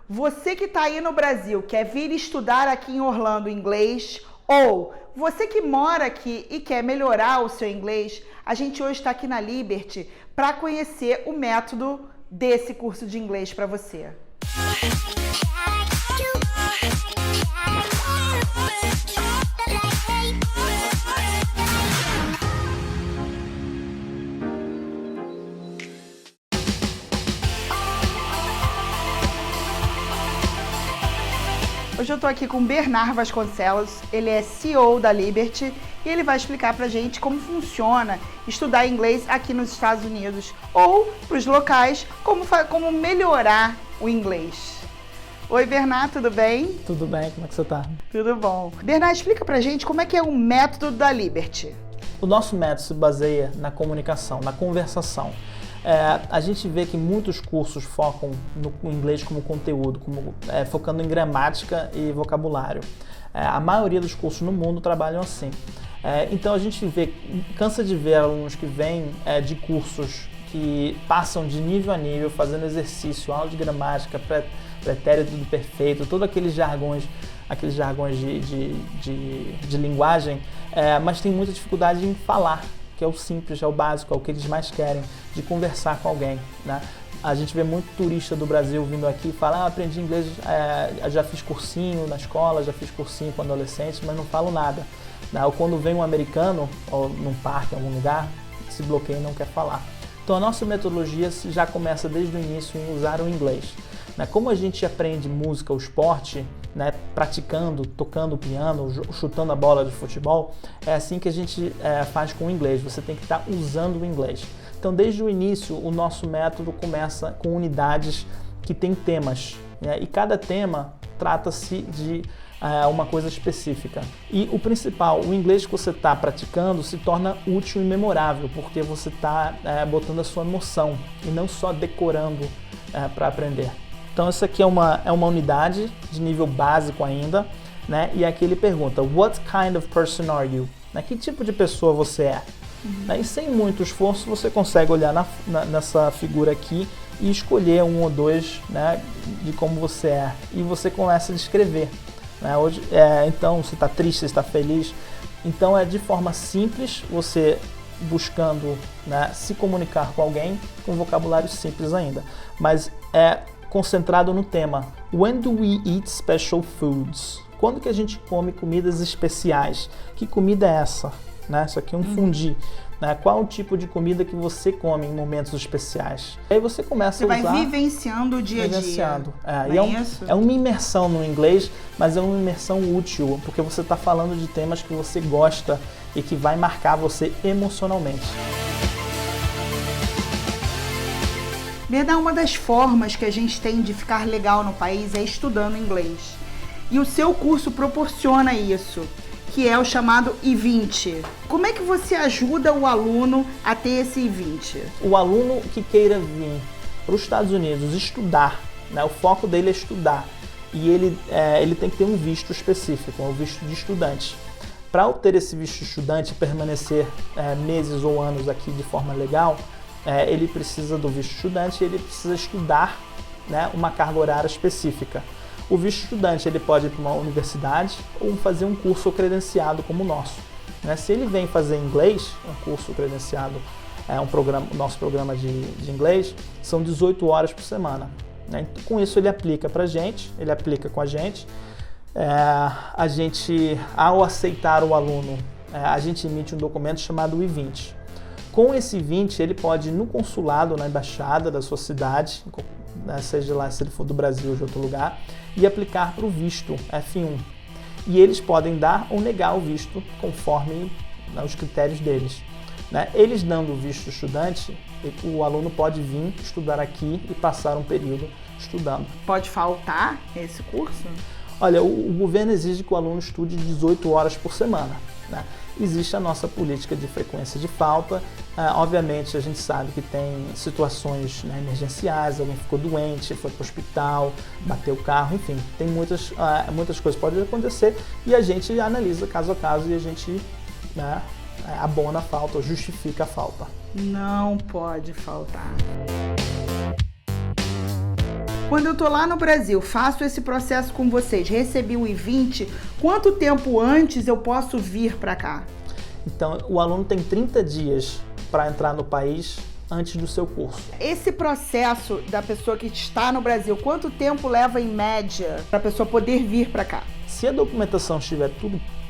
Você que está aí no Brasil, quer vir estudar aqui em Orlando inglês, ou você que mora aqui e quer melhorar o seu inglês, a gente hoje está aqui na Liberty para conhecer o método desse curso de inglês para você. Hoje eu tô aqui com o Bernard Vasconcelos, ele é CEO da Liberty e ele vai explicar pra gente como funciona estudar inglês aqui nos Estados Unidos ou pros locais, como melhorar o inglês. Oi Bernard, tudo bem? Tudo bem, como é que você tá? Tudo bom. Bernard, explica pra gente como é que é o método da Liberty. O nosso método se baseia na comunicação, na conversação. A gente vê que muitos cursos focam no inglês como conteúdo, focando em gramática e vocabulário. A maioria dos cursos no mundo trabalham assim. Então a gente cansa de ver alunos que vêm de cursos que passam de nível a nível, fazendo exercício, aula de gramática, pretérito do perfeito, todos aqueles jargões de linguagem, mas tem muita dificuldade em falar, que é o simples, é o básico, é o que eles mais querem, de conversar com alguém, né? A gente vê muito turista do Brasil vindo aqui e fala, aprendi inglês, já fiz cursinho na escola, já fiz cursinho com adolescentes, mas não falo nada, né? Ou quando vem um americano, ou num parque, em algum lugar, se bloqueia e não quer falar. Então a nossa metodologia já começa desde o início em usar o inglês. Como a gente aprende música ou esporte, né, praticando, tocando piano, chutando a bola de futebol, é assim que a gente faz com o inglês, você tem que estar usando o inglês. Então desde o início o nosso método começa com unidades que têm temas, né, e cada tema trata-se de uma coisa específica. E o principal, o inglês que você está praticando se torna útil e memorável, porque você está botando a sua noção e não só decorando para aprender. Então essa aqui é uma unidade de nível básico ainda, né? E aqui ele pergunta, what kind of person are you? Que tipo de pessoa você é? E sem muito esforço você consegue olhar nessa figura aqui e escolher um ou dois, né, de como você é. E você começa a descrever. Hoje, então você está triste, você está feliz. Então é de forma simples, você buscando, né, se comunicar com alguém com vocabulário simples ainda. Mas concentrado no tema. When do we eat special foods? Quando que a gente come comidas especiais? Que comida é essa? Isso aqui é um fundi. Qual o tipo de comida que você come em momentos especiais? E aí você começa a usar... Você vai vivenciando o dia a dia. É uma imersão no inglês, mas é uma imersão útil, porque você está falando de temas que você gosta e que vai marcar você emocionalmente. Bernard, uma das formas que a gente tem de ficar legal no país é estudando inglês. E o seu curso proporciona isso, que é o chamado I-20. Como é que você ajuda o aluno a ter esse I-20? O aluno que queira vir para os Estados Unidos estudar, né, o foco dele é estudar, e ele tem que ter um visto específico, um visto de estudante. Para obter esse visto de estudante e permanecer meses ou anos aqui de forma legal, ele precisa do visto estudante e ele precisa estudar, né, uma carga horária específica. O visto estudante ele pode ir para uma universidade ou fazer um curso credenciado como o nosso. Se ele vem fazer inglês, um curso credenciado, nosso programa de inglês, são 18 horas por semana. Então, com isso ele aplica para a gente, ele aplica com a gente. A gente, ao aceitar o aluno, a gente emite um documento chamado I-20. Com esse I-20, ele pode ir no consulado, na embaixada da sua cidade, seja lá se ele for do Brasil ou de outro lugar, e aplicar para o visto F1. E eles podem dar ou negar o visto conforme os critérios deles. Eles dando o visto estudante, o aluno pode vir estudar aqui e passar um período estudando. Pode faltar esse curso? Olha, o governo exige que o aluno estude 18 horas por semana. Existe a nossa política de frequência de falta. Obviamente a gente sabe que tem situações, né, emergenciais, alguém ficou doente, foi para o hospital, bateu o carro, enfim, tem muitas coisas que podem acontecer e a gente analisa caso a caso e a gente, né, abona a falta ou justifica a falta. Não pode faltar. Quando eu tô lá no Brasil, faço esse processo com vocês, recebi o I-20, quanto tempo antes eu posso vir para cá? Então, o aluno tem 30 dias para entrar no país antes do seu curso. Esse processo da pessoa que está no Brasil, quanto tempo leva em média para a pessoa poder vir para cá? Se a documentação estiver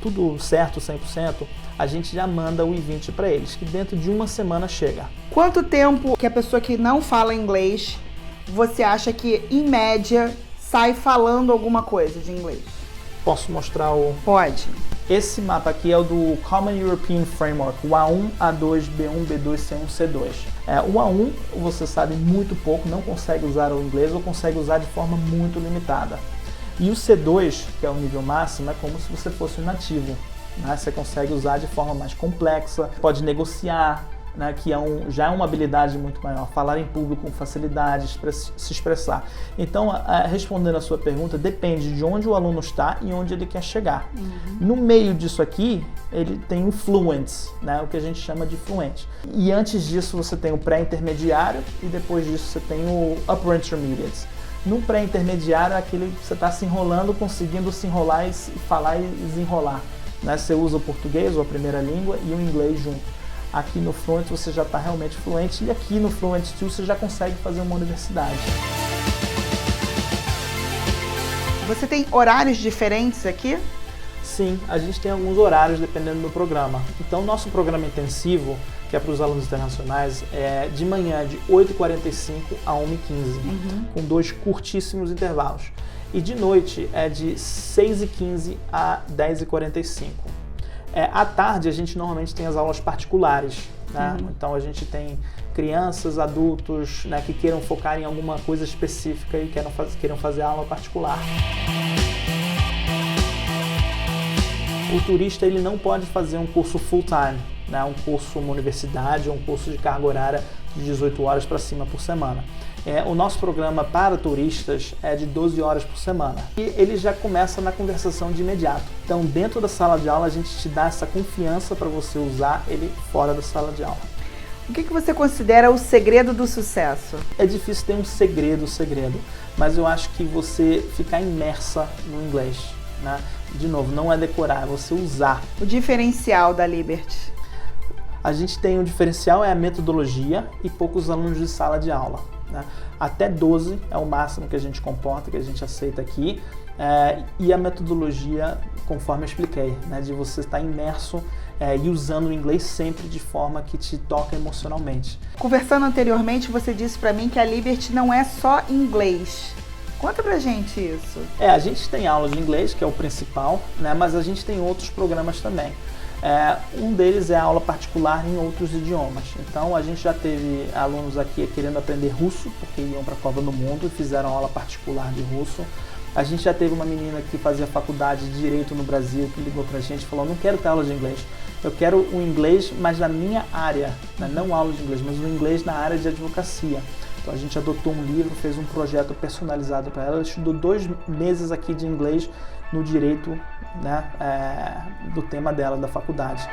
tudo certo, 100%, a gente já manda o I-20 para eles, que dentro de uma semana chega. Quanto tempo que a pessoa que não fala inglês, você acha que, em média, sai falando alguma coisa de inglês? Posso mostrar o... Pode. Esse mapa aqui é o do Common European Framework, o A1, A2, B1, B2, C1, C2. O A1, você sabe muito pouco, não consegue usar o inglês ou consegue usar de forma muito limitada. E o C2, que é o nível máximo, é como se você fosse um nativo, né? Você consegue usar de forma mais complexa, pode negociar, né, que já é uma habilidade muito maior, falar em público com facilidade, se expressar. Então, respondendo a sua pergunta, depende de onde o aluno está e onde ele quer chegar. No meio disso aqui, ele tem o Fluent, né, o que a gente chama de fluente. E antes disso, você tem o pré-intermediário e depois disso você tem o Upper Intermediate. No pré-intermediário é aquele que você está se enrolando, conseguindo se enrolar e falar e desenrolar, né? Você usa o português ou a primeira língua e o inglês junto. Aqui no Fluent você já está realmente fluente e aqui no Fluent 2 você já consegue fazer uma universidade. Você tem horários diferentes aqui? Sim, a gente tem alguns horários dependendo do programa. Então, nosso programa intensivo, que é para os alunos internacionais, é de manhã de 8h45 a 1h15, com 2 curtíssimos intervalos. E de noite é de 6h15 a 10h45. À tarde, a gente normalmente tem as aulas particulares, né? Então, a gente tem crianças, adultos, né, que queiram focar em alguma coisa específica e queiram fazer aula particular. O turista ele não pode fazer um curso full-time, né, um curso numa universidade ou um curso de carga horária de 18 horas para cima por semana. O nosso programa para turistas é de 12 horas por semana e ele já começa na conversação de imediato. Então, dentro da sala de aula, a gente te dá essa confiança para você usar ele fora da sala de aula. O que você considera o segredo do sucesso? É difícil ter um segredo, mas eu acho que você ficar imersa no inglês, né? De novo, não é decorar, é você usar. O diferencial da Liberty? A gente tem um diferencial, é a metodologia e poucos alunos de sala de aula, né? Até 12 é o máximo que a gente comporta, que a gente aceita aqui. E a metodologia, conforme eu expliquei, né, de você estar imerso e usando o inglês sempre de forma que te toca emocionalmente. Conversando anteriormente, você disse para mim que a Liberty não é só inglês. Conta pra gente isso. A gente tem aula de inglês, que é o principal, né, mas a gente tem outros programas também. Um deles é a aula particular em outros idiomas. Então a gente já teve alunos aqui querendo aprender russo, porque iam para a Copa do Mundo e fizeram aula particular de russo. A gente já teve uma menina que fazia faculdade de Direito no Brasil, que ligou pra gente e falou: não quero ter aula de inglês, eu quero o inglês, mas na minha área, né? Não aula de inglês, mas o inglês na área de advocacia. Então a gente adotou um livro, fez um projeto personalizado para ela, ela estudou 2 meses aqui de inglês no direito, né, do tema dela, da faculdade.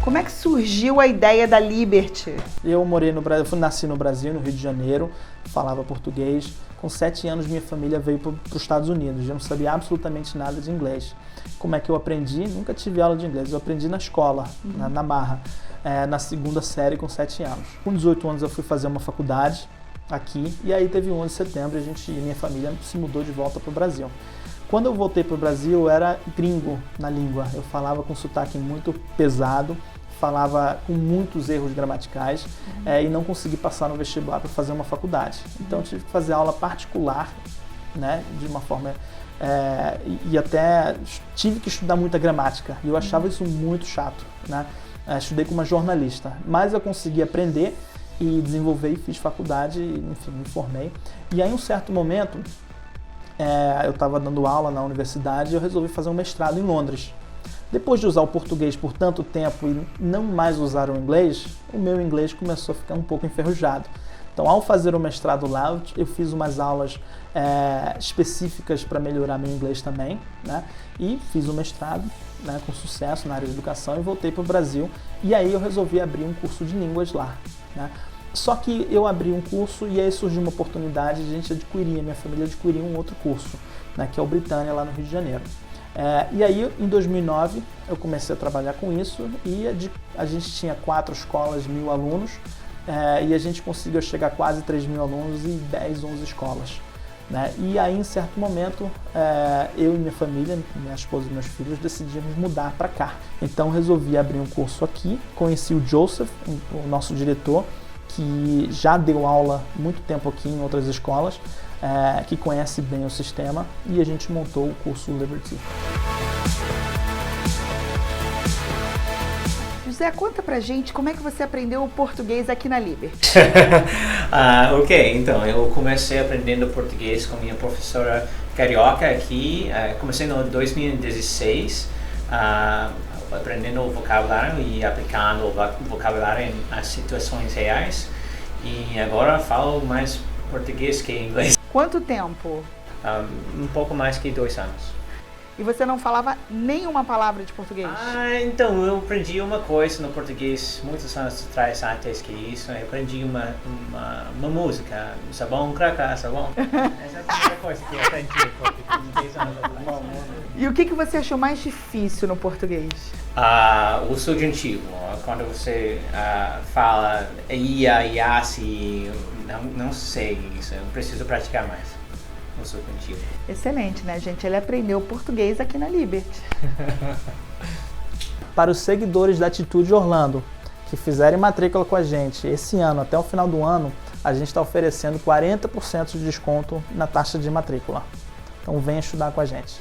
Como é que surgiu a ideia da Liberty? Eu morei no Brasil, nasci no Brasil, no Rio de Janeiro, falava português. Com 7 anos minha família veio para os Estados Unidos, eu não sabia absolutamente nada de inglês. Como é que eu aprendi? Nunca tive aula de inglês, eu aprendi na escola, na Barra, na 2ª série com 7 anos. Com 18 anos eu fui fazer uma faculdade aqui e aí teve 11 de setembro e minha família se mudou de volta para o Brasil. Quando eu voltei para o Brasil, eu era gringo na língua, eu falava com sotaque muito pesado, falava com muitos erros gramaticais e não consegui passar no vestibular para fazer uma faculdade. Então eu tive que fazer aula particular, né, de uma forma... e até tive que estudar muita gramática e eu achava isso muito chato, né? Estudei com uma jornalista, mas eu consegui aprender e desenvolver e fiz faculdade, enfim, me formei. E aí, em um certo momento, eu estava dando aula na universidade e eu resolvi fazer um mestrado em Londres. Depois de usar o português por tanto tempo e não mais usar o inglês, o meu inglês começou a ficar um pouco enferrujado. Então, ao fazer o mestrado lá, eu fiz umas aulas específicas para melhorar meu inglês também, né? E fiz o mestrado, né, com sucesso na área de educação e voltei para o Brasil. E aí eu resolvi abrir um curso de línguas lá, né? Só que eu abri um curso e aí surgiu uma oportunidade de a gente adquirir, minha família adquirir um outro curso, né, que é o Britânia, lá no Rio de Janeiro. E aí, em 2009, eu comecei a trabalhar com isso e a gente tinha 4 escolas, 1.000 alunos, e a gente conseguiu chegar a quase 3.000 alunos e 10, 11 escolas. Né? E aí, em certo momento, eu e minha família, minha esposa e meus filhos, decidimos mudar para cá. Então, resolvi abrir um curso aqui, conheci o Joseph, o nosso diretor, que já deu aula muito tempo aqui em outras escolas, que conhece bem o sistema, e a gente montou o curso Liberty. José, conta pra gente como é que você aprendeu o português aqui na Liberty. Ok, então eu comecei aprendendo português com minha professora carioca aqui, comecei no 2016, aprendendo o vocabulário e aplicando o vocabulário em situações reais, e agora falo mais português que inglês. Quanto tempo? Um pouco mais que 2 anos. E você não falava nenhuma palavra de português? Então eu aprendi uma coisa no português muitos anos atrás, antes que isso. Eu aprendi uma música, sabão, cracá, sabão. Essa é a primeira coisa que eu aprendi em português 10 anos atrás. E o que você achou mais difícil no português? O subjuntivo, quando você fala ia, iase, não sei isso, eu preciso praticar mais. Excelente, né, gente? Ele aprendeu português aqui na Liberty. Para os seguidores da Atitude Orlando, que fizerem matrícula com a gente esse ano, até o final do ano, a gente está oferecendo 40% de desconto na taxa de matrícula. Então venha estudar com a gente.